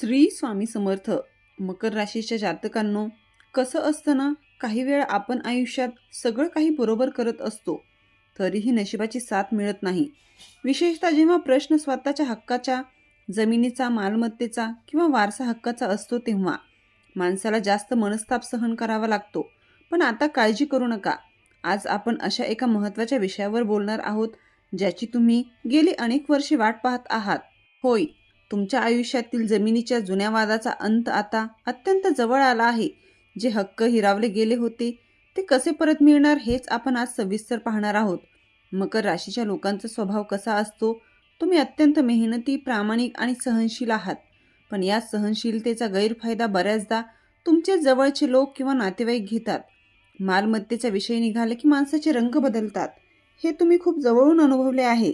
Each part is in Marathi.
श्री स्वामी समर्थ. मकर राशीच्या जातकांनो, कसं असतं ना, काही वेळा आपण आयुष्यात सगळं काही बरोबर करत असतो, तरीही नशिबाची साथ मिळत नाही. विशेषतः जेव्हा प्रश्न स्वतःच्या हक्काच्या, जमिनीचा, मालमत्तेचा किंवा वारसा हक्काचा असतो तेव्हा माणसाला जास्त मनस्ताप सहन करावा लागतो. पण आता काळजी करू नका. आज आपण अशा एका महत्त्वाच्या विषयावर बोलणार आहोत, ज्याची तुम्ही गेली अनेक वर्षे वाट पाहत आहात. होय, तुमच्या आयुष्यातील जमिनीच्या जुन्या वादाचा अंत आता अत्यंत जवळ आला आहे. जे हक्क हिरावले गेले होते ते कसे परत मिळणार हेच आपण आज सविस्तर पाहणार आहोत. मकर राशीच्या लोकांचा स्वभाव कसा असतो? तुम्ही अत्यंत मेहनती, प्रामाणिक आणि सहनशील आहात. पण या सहनशीलतेचा गैरफायदा बऱ्याचदा तुमचे जवळचे लोक किंवा नातेवाईक घेतात. मालमत्तेचा विषय निघाला की माणसाचे रंग बदलतात. हे तुम्ही खूप जवळून अनुभवले आहे.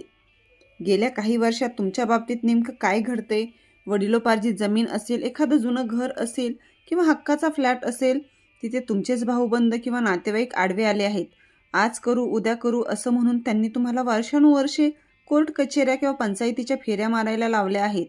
गेल्या काही वर्षात तुमच्या बाबतीत नेमकं काय घडतंय? वडिलोपार्जित जमीन असेल, एखादं जुनं घर असेल किंवा हक्काचा फ्लॅट असेल, तिथे तुमचेच भाऊबंद किंवा नातेवाईक आडवे आले आहेत. आज करू, उद्या करू असं म्हणून त्यांनी तुम्हाला वर्षानुवर्षे कोर्ट कचेऱ्या किंवा पंचायतीच्या फेऱ्या मारायला लावल्या आहेत.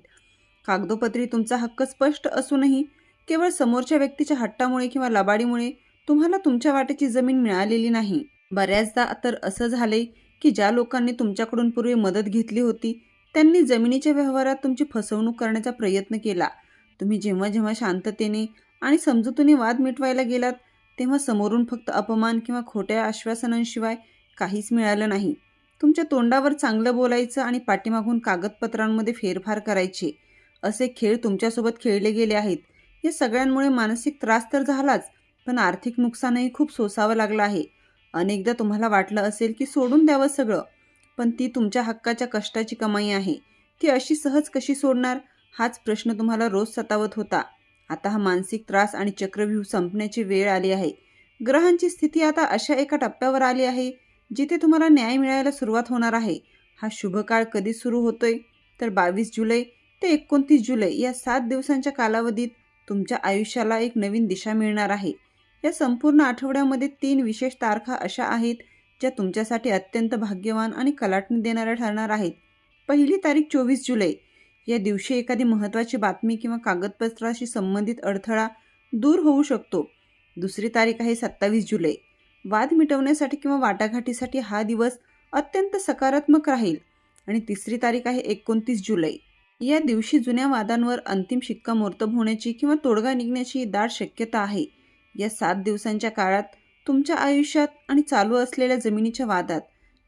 कागदोपत्री तुमचा हक्क स्पष्ट असूनही केवळ समोरच्या व्यक्तीच्या हट्टामुळे किंवा लबाडीमुळे तुम्हाला तुमच्या वाट्याची जमीन मिळालेली नाही. बऱ्याचदा तर असं झालंय की ज्या लोकांनी तुमच्याकडून पूर्वी मदत घेतली होती, त्यांनी जमिनीच्या व्यवहारात तुमची फसवणूक करण्याचा प्रयत्न केला. तुम्ही जेव्हा जेव्हा शांततेने आणि समजुतीने वाद मिटवायला गेलात, तेव्हा समोरून फक्त अपमान किंवा खोट्या आश्वासनांशिवाय काहीच मिळालं नाही. तुमच्या तोंडावर चांगलं बोलायचं आणि पाठीमागून कागदपत्रांमध्ये फेरफार करायचे, असे खेळ तुमच्यासोबत खेळले गेले आहेत. या सगळ्यांमुळे मानसिक त्रास तर झालाच, पण आर्थिक नुकसानही खूप सोसावं लागलं आहे. अनेकदा तुम्हाला वाटलं असेल की सोडून द्यावं सगळं, पण ती तुमच्या हक्काच्या कष्टाची कमाई आहे. ती अशी सहज कशी सोडणार, हाच प्रश्न तुम्हाला रोज सतावत होता. आता हा मानसिक त्रास आणि चक्रव्यूह संपण्याची वेळ आली आहे. ग्रहांची स्थिती आता अशा एका टप्प्यावर आली आहे जिथे तुम्हाला न्याय मिळायला सुरुवात होणार आहे. हा शुभ काळ कधी सुरू होतोय? तर 22 जुलै ते 29 जुलै या 7 दिवसांच्या कालावधीत तुमच्या आयुष्याला एक नवीन दिशा मिळणार आहे. या संपूर्ण आठवड्यामध्ये 3 विशेष तारखा अशा आहेत ज्या तुमच्यासाठी अत्यंत भाग्यवान आणि कलाटणी देणाऱ्या ठरणार आहेत. पहिली तारीख 24 जुलै. या दिवशी एखादी महत्त्वाची बातमी किंवा कागदपत्राशी संबंधित अडथळा दूर होऊ शकतो. दुसरी तारीख आहे 27 जुलै. वाद मिटवण्यासाठी किंवा वाटाघाटीसाठी हा दिवस अत्यंत सकारात्मक राहील. आणि तिसरी तारीख आहे 29 जुलै. या दिवशी जुन्या वादांवर अंतिम शिक्कामोर्तब होण्याची किंवा तोडगा निघण्याची दाट शक्यता आहे. या 7 दिवसांच्या काळात तुमच्या आयुष्यात आणि चालू असलेल्या जमिनीच्या वादात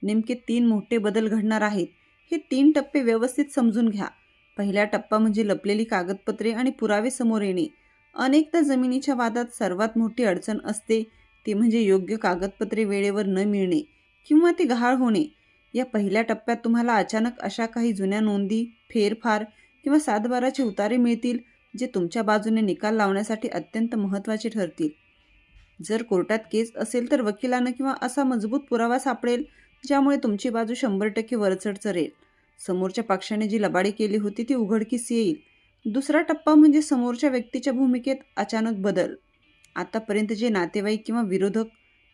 नेमके 3 मोठे बदल घडणार आहेत. हे 3 टप्पे व्यवस्थित समजून घ्या. पहिला टप्पा म्हणजे लपलेली कागदपत्रे आणि पुरावे समोर येणे. अनेकदा जमिनीच्या वादात सर्वात मोठी अडचण असते ती म्हणजे योग्य कागदपत्रे वेळेवर न मिळणे किंवा ती गहाळ होणे. या पहिल्या टप्प्यात तुम्हाला अचानक अशा काही जुन्या नोंदी, फेरफार किंवा सातबाराचे उतारे मिळतील जे तुमच्या बाजूने निकाल लावण्यासाठी अत्यंत महत्त्वाचे ठरतील. जर कोर्टात केस असेल तर वकिलांना किंवा असा मजबूत पुरावा सापडेल ज्यामुळे तुमची बाजू 100% वरचढ चढेल. समोरच्या पक्षाने जी लबाडी केली होती ती उघडकीस येईल. दुसरा टप्पा म्हणजे समोरच्या व्यक्तीच्या भूमिकेत अचानक बदल. आतापर्यंत जे नातेवाईक किंवा विरोधक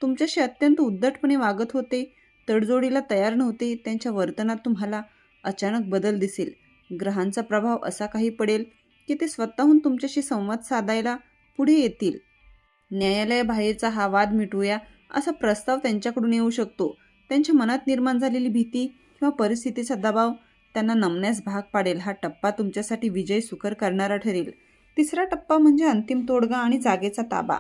तुमच्याशी अत्यंत उद्धटपणे वागत होते, तडजोडीला तयार नव्हते, त्यांच्या वर्तनात तुम्हाला अचानक बदल दिसेल. ग्रहांचा प्रभाव असा काही पडेल की ते स्वतःहून तुमच्याशी संवाद साधायला पुढे येतील. न्यायालयाबाहेरचा हा वाद मिटवूया असा प्रस्ताव त्यांच्याकडून येऊ शकतो. त्यांच्या मनात निर्माण झालेली भीती किंवा परिस्थितीचा दबाव त्यांना नमण्यास भाग पाडेल. हा टप्पा तुमच्यासाठी विजय सुकर करणारा ठरेल. तिसरा टप्पा म्हणजे अंतिम तोडगा आणि जागेचा ताबा.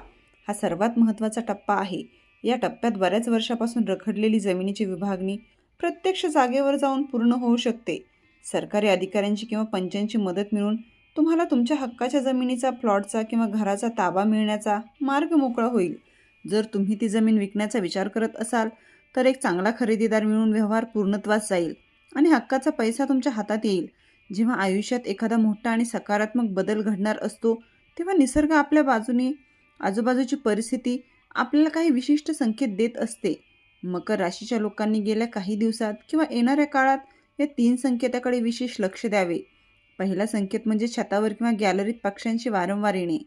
हा सर्वात महत्त्वाचा टप्पा आहे. या टप्प्यात बऱ्याच वर्षापासून रखडलेली जमिनीची विभागणी प्रत्यक्ष जागेवर जाऊन पूर्ण होऊ शकते. सरकारी अधिकाऱ्यांची किंवा पंचांची मदत मिळून तुम्हाला तुमच्या हक्काच्या जमिनीचा, प्लॉटचा किंवा घराचा ताबा मिळण्याचा मार्ग मोकळा होईल. जर तुम्ही ती जमीन विकण्याचा विचार करत असाल तर एक चांगला खरेदीदार मिळून व्यवहार पूर्णत्वास जाईल आणि हक्काचा पैसा तुमच्या हातात येईल. जेव्हा आयुष्यात एखादा मोठा आणि सकारात्मक बदल घडणार असतो तेव्हा निसर्ग आपल्या बाजूने, आजूबाजूची परिस्थिती आपल्याला काही विशिष्ट संकेत देत असते. मकर राशीच्या लोकांनी गेल्या काही दिवसात किंवा येणाऱ्या काळात या 3 संकेताकडे विशेष लक्ष द्यावे. पहिला संकेत म्हणजे छतावर किंवा गॅलरीत पक्ष्यांची वारंवार येणे.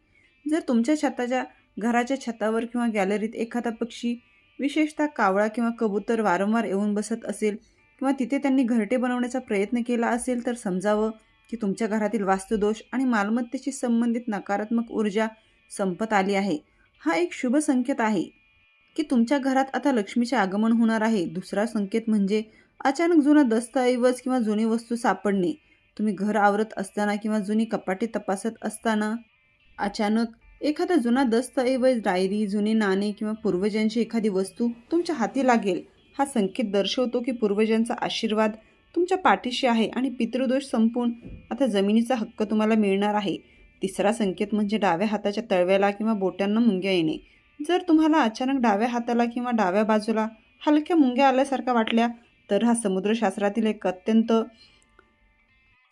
जर तुमच्या घराच्या छतावर किंवा गॅलरीत एखादा पक्षी, विशेषतः कावळा किंवा कबूतर वारंवार येऊन बसत असेल किंवा तिथे त्यांनी घरटे बनवण्याचा प्रयत्न केला असेल तर समजावं की तुमच्या घरातील वास्तुदोष आणि मालमत्तेशी संबंधित नकारात्मक ऊर्जा संपत आली आहे. हा एक शुभ संकेत आहे की तुमच्या घरात आता लक्ष्मीचे आगमन होणार आहे. दुसरा संकेत म्हणजे अचानक जुना दस्तऐवज किंवा जुनी वस्तू सापडणे. तुम्ही घर आवरत असताना किंवा जुनी कपाटे तपासत असताना अचानक एखादा जुना दस्तऐवज, डायरी, जुने नाणे किंवा पूर्वजांची एखादी वस्तू तुमच्या हाती लागेल. हा संकेत दर्शवतो की पूर्वजांचा आशीर्वाद तुमच्या पाठीशी आहे आणि पितृदोष संपून आता जमिनीचा हक्क तुम्हाला मिळणार आहे. तिसरा संकेत म्हणजे डाव्या हाताच्या तळव्याला किंवा बोटांना मुंग्या येणे. जर तुम्हाला अचानक डाव्या हाताला किंवा डाव्या बाजूला हलक्या मुंग्या आल्यासारख्या वाटल्या तर हा समुद्रशास्त्रातील एक अत्यंत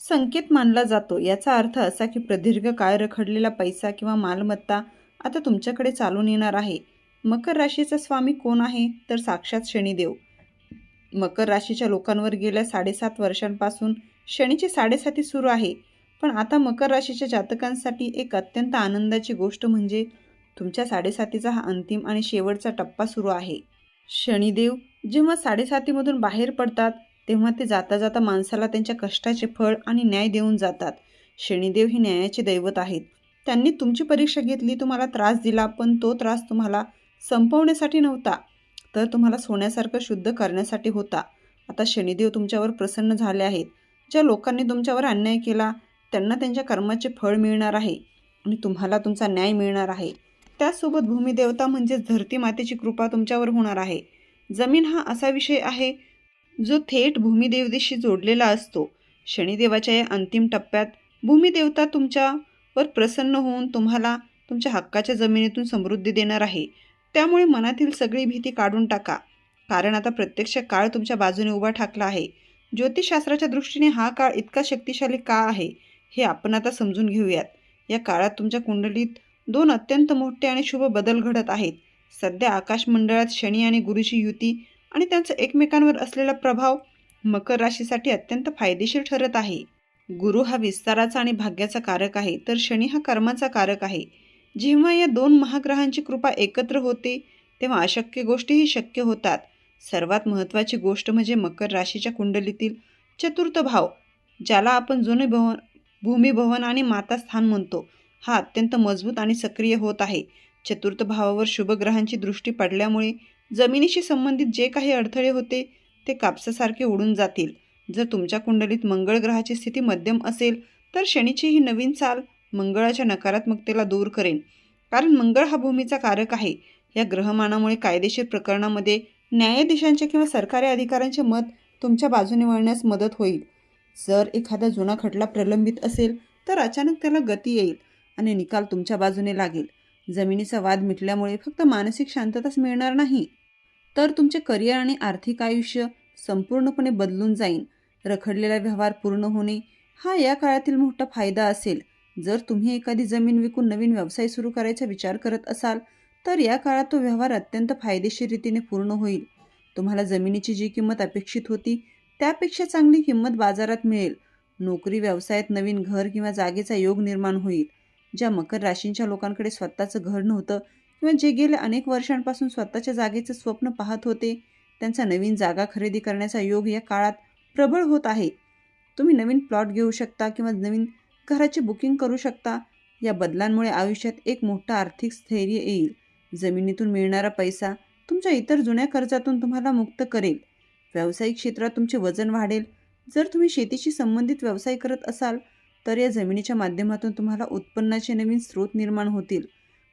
संकेत मानला जातो. याचा अर्थ असा की प्रदीर्घ काळ रखडलेला पैसा किंवा मालमत्ता आता तुमच्याकडे चालून येणार आहे. मकर राशीचा स्वामी कोण आहे तर साक्षात शनिदेव. मकर राशीच्या लोकांवर गेल्या 7.5 वर्षांपासून शनीची 7.5 सुरू आहे. पण आता मकर राशीच्या जातकांसाठी एक अत्यंत आनंदाची गोष्ट म्हणजे तुमच्या 7.5चा हा अंतिम आणि शेवटचा टप्पा सुरू आहे. शनिदेव जेव्हा 7.5मधून बाहेर पडतात तेव्हा ते जाता जाता माणसाला त्यांच्या कष्टाचे फळ आणि न्याय देऊन जातात. शनिदेव हे न्यायाचे दैवत आहेत. त्यांनी तुमची परीक्षा घेतली, तुम्हाला त्रास दिला, पण तो त्रास तुम्हाला संपवण्यासाठी नव्हता तर तुम्हाला सोन्यासारखं शुद्ध करण्यासाठी होता. आता शनिदेव तुमच्यावर प्रसन्न झाले आहेत. ज्या लोकांनी तुमच्यावर अन्याय केला त्यांना त्यांच्या कर्माचे फळ मिळणार आहे आणि तुम्हाला तुमचा न्याय मिळणार आहे. त्याचसोबत भूमिदेवता म्हणजेच धरती मातेची कृपा तुमच्यावर होणार आहे. जमीन हा असा विषय आहे जो थेट भूमिदेवतेशी जोडलेला असतो. शनिदेवाच्या या अंतिम टप्प्यात भूमिदेवता तुमच्यावर प्रसन्न होऊन तुम्हाला तुमच्या हक्काच्या जमिनीतून समृद्धी देणार आहे. त्यामुळे मनातील सगळी भीती काढून टाका, कारण आता प्रत्यक्ष काळ तुमच्या बाजूने उभा ठाकला आहे. ज्योतिषशास्त्राच्या दृष्टीने हा काळ इतका शक्तिशाली का आहे हे आपण आता समजून घेऊयात. या काळात तुमच्या कुंडलीत 2 अत्यंत मोठे आणि शुभ बदल घडत आहेत. सध्या आकाशमंडळात शनी आणि गुरुची युती आणि त्यांचा एकमेकांवर असलेला प्रभाव मकर राशीसाठी अत्यंत फायदेशीर ठरत आहे. गुरु हा विस्ताराचा आणि भाग्याचा कारक आहे तर शनी हा कर्माचा कारक आहे. जेव्हा या 2 महाग्रहांची कृपा एकत्र होते तेव्हा अशक्य गोष्टीही शक्य होतात. सर्वात महत्त्वाची गोष्ट म्हणजे मकर राशीच्या कुंडलीतील चतुर्थ भाव, ज्याला आपण जुने भवन, भूमिभवन आणि माता स्थान म्हणतो, हा अत्यंत मजबूत आणि सक्रिय होत आहे. चतुर्थ भावावर शुभ ग्रहांची दृष्टी पडल्यामुळे जमिनीशी संबंधित जे काही अडथळे होते ते कापसासारखे उडून जातील. जर तुमच्या कुंडलीत मंगळ ग्रहाची स्थिती मध्यम असेल तर शनीची ही नवीन चाल मंगळाच्या नकारात्मकतेला दूर करेन, कारण मंगळ हा भूमीचा कारक आहे. या ग्रहमानामुळे कायदेशीर प्रकरणामध्ये न्यायाधीशांचे किंवा सरकारी अधिकाऱ्यांचे मत तुमच्या बाजूने वळण्यास मदत होईल. जर एखादा जुना खटला प्रलंबित असेल तर अचानक त्याला गती येईल आणि निकाल तुमच्या बाजूने लागेल. जमिनीचा वाद मिटल्यामुळे फक्त मानसिक शांतताच मिळणार नाही तर तुमचे करिअर आणि आर्थिक आयुष्य संपूर्णपणे बदलून जाईल. रखडलेला व्यवहार पूर्ण होणे हा या काळातील मोठा फायदा असेल. जर तुम्ही एखादी जमीन विकून नवीन व्यवसाय सुरू करायचा विचार करत असाल तर या काळात तो व्यवहार अत्यंत फायदेशीर रीतीने पूर्ण होईल. तुम्हाला जमिनीची जी किंमत अपेक्षित होती त्यापेक्षा चांगली किंमत बाजारात मिळेल. नोकरी व्यवसायात नवीन घर किंवा जागेचा योग निर्माण होईल. ज्या मकर राशींच्या लोकांकडे स्वतःचं घर नव्हतं किंवा जे गेल्या अनेक वर्षांपासून स्वतःच्या जागेचं स्वप्न पाहत होते त्यांचा नवीन जागा खरेदी करण्याचा योग या काळात प्रबळ होत आहे. तुम्ही नवीन प्लॉट घेऊ शकता किंवा नवीन घराची बुकिंग करू शकता. या बदलांमुळे आयुष्यात एक मोठा आर्थिक स्थैर्य येईल. जमिनीतून मिळणारा पैसा तुमच्या इतर जुन्या कर्जातून तुम्हाला मुक्त करेल. व्यावसायिक क्षेत्रात तुमचे वजन वाढेल. जर तुम्ही शेतीशी संबंधित व्यवसाय करत असाल तर या जमिनीच्या माध्यमातून तुम्हाला उत्पन्नाचे नवीन स्रोत निर्माण होतील.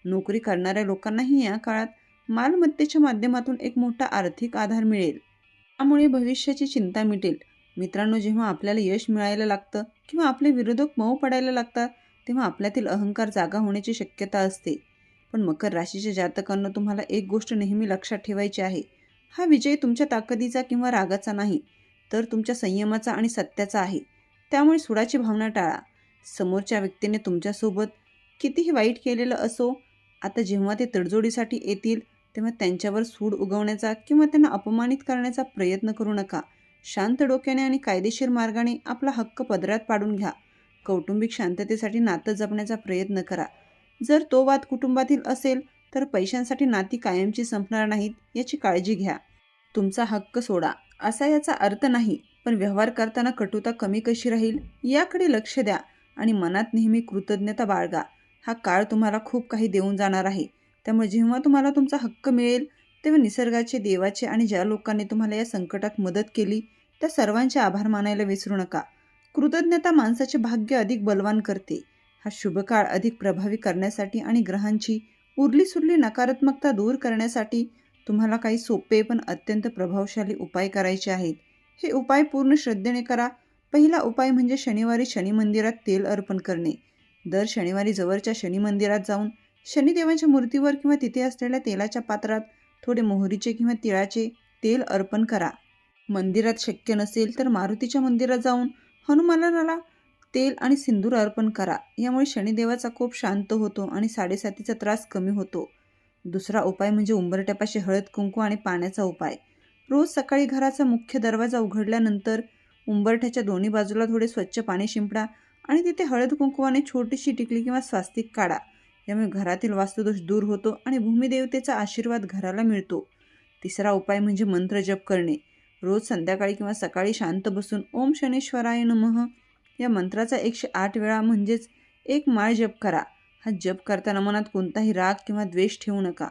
नोकरी करणाऱ्या लोकांनाही या काळात मालमत्तेच्या माध्यमातून एक मोठा आर्थिक आधार मिळेल. त्यामुळे भविष्याची चिंता मिटेल. मित्रांनो, जेव्हा आपल्याला यश मिळायला लागतं किंवा आपले विरोधक मऊ पडायला लागतात तेव्हा आपल्यातील अहंकार जागा होण्याची शक्यता असते. पण मकर राशीच्या जातकांना तुम्हाला एक गोष्ट नेहमी लक्षात ठेवायची आहे. हा विजय तुमच्या ताकदीचा किंवा रागाचा नाही तर तुमच्या संयमाचा आणि सत्याचा आहे. त्यामुळे सुडाची भावना टाळा. समोरच्या व्यक्तीने तुमच्यासोबत कितीही वाईट केलेलं असो, आता जेव्हा ते तडजोडीसाठी येतील तेव्हा त्यांच्यावर सूड उगवण्याचा किंवा त्यांना अपमानित करण्याचा प्रयत्न करू नका. शांत डोक्याने आणि कायदेशीर मार्गाने आपला हक्क पदरात पाडून घ्या. कौटुंबिक शांततेसाठी नातं जपण्याचा प्रयत्न करा. जर तो वाद कुटुंबातील असेल तर पैशांसाठी नाती कायमची संपणार नाहीत याची काळजी घ्या. तुमचा हक्क सोडा असा याचा अर्थ नाही, पण व्यवहार करताना कटुता कमी कशी राहील याकडे लक्ष द्या आणि मनात नेहमी कृतज्ञता बाळगा. हा काळ तुम्हाला खूप काही देऊन जाणार आहे. त्यामुळे जेव्हा तुम्हाला तुमचा हक्क मिळेल तेव्हा निसर्गाचे, देवाचे आणि ज्या लोकांनी तुम्हाला या संकटात मदत केली त्या सर्वांचे आभार मानायला विसरू नका. कृतज्ञता माणसाचे भाग्य अधिक बलवान करते. हा शुभ काळ अधिक प्रभावी करण्यासाठी आणि ग्रहांची उरली-सुरली नकारात्मकता दूर करण्यासाठी तुम्हाला काही सोपे पण अत्यंत प्रभावशाली उपाय करायचे आहेत. हे उपाय पूर्ण श्रद्धेने करा. पहिला उपाय म्हणजे शनिवारी शनी मंदिरात तेल अर्पण करणे. दर शनिवारी जवळच्या शनी मंदिरात जाऊन शनिदेवांच्या मूर्तीवर किंवा तिथे असलेल्या तेलाच्या पात्रात थोडे मोहरीचे किंवा तिळाचे तेल अर्पण करा. मंदिरात शक्य नसेल तर मारुतीच्या मंदिरात जाऊन हनुमानाला तेल आणि सिंदूर अर्पण करा. यामुळे शनिदेवाचा कोप शांत होतो आणि साडेसातीचा त्रास कमी होतो. दुसरा उपाय म्हणजे उंबरठ्यापाशी हळद कुंकू आणि पाण्याचा उपाय. रोज सकाळी घराचा मुख्य दरवाजा उघडल्यानंतर उंबरठ्याच्या दोन्ही बाजूला थोडे स्वच्छ पाणी शिंपडा आणि तिथे हळद कुंकवाने छोटीशी टिकली किंवा स्वास्तिक काढा. यामुळे घरातील वास्तुदोष दूर होतो आणि भूमिदेवतेचा आशीर्वाद घराला मिळतो. तिसरा उपाय म्हणजे मंत्र जप करणे. रोज संध्याकाळी किंवा सकाळी शांत बसून ओम शनेश्वराय नमः या मंत्राचा 108 वेळा म्हणजेच एक माळ जप करा. हा जप करताना मनात कोणताही राग किंवा द्वेष ठेवू नका.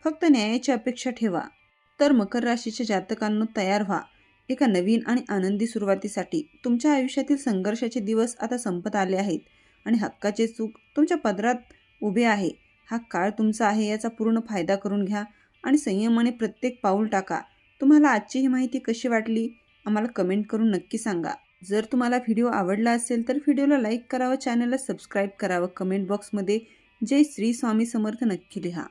फक्त न्यायाची अपेक्षा ठेवा. तर मकर राशीच्या जातकांनो तयार व्हा एका नवीन आणि आनंदी सुरुवातीसाठी. तुमच्या आयुष्यातील संघर्षाचे दिवस आता संपत आले आहेत आणि हक्काचे सुख तुमच्या पदरात उभे आहे. हा काळ तुमचा आहे याचा पूर्ण फायदा करून घ्या आणि संयमाने प्रत्येक पाऊल टाका. तुम्हाला आजची ही माहिती कशी वाटली आम्हाला कमेंट करून नक्की सांगा. जर तुम्हाला व्हिडिओ आवडला असेल तर व्हिडिओला लाईक करावं, चॅनलला सबस्क्राईब करावं. कमेंट बॉक्समध्ये जय श्री स्वामी समर्थ नक्की लिहा.